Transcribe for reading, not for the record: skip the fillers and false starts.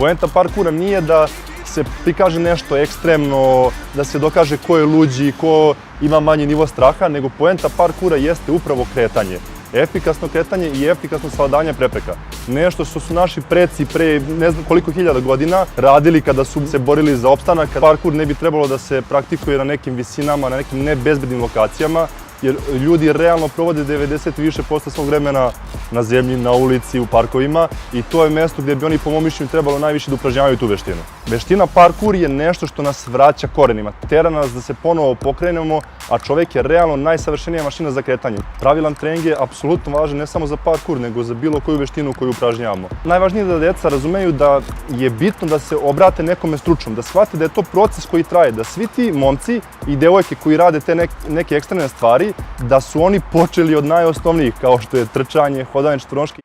Poenta parkura nije da se prikaže nešto ekstremno, da se dokaže ko je luđi, ko ima manji nivo straha, nego poenta parkura jeste upravo kretanje. Efikasno kretanje i efikasno savladavanje prepreka. Nešto što su naši preci pre ne znam koliko hiljada godina radili kada su se borili za opstanak. Parkur ne bi trebalo da se praktikuje na nekim visinama, na nekim nebezbednim lokacijama, jer ljudi realno provode 90 i više posto svog vremena na zemlji, na ulici, u parkovima i to je mesto gdje bi oni po mom mišljenju trebalo najviše da upražnjavaju tu veštinu. Veština parkur je nešto što nas vraća korenima, tera nas da se ponovo pokrenemo, a čovjek je realno najsavršenija mašina za kretanje. Pravilan trening je apsolutno važan ne samo za parkur, nego za bilo koju veštinu koju upražnjavamo. Najvažnije je da deca razumeju da je bitno da se obrate nekome stručnom, da shvate da je to proces koji traje, da svi ti momci i devojke koji rade te neke ekstremne stvari, da su oni počeli od najosnovnijih, kao što je trčanje, hodanje četvornoški.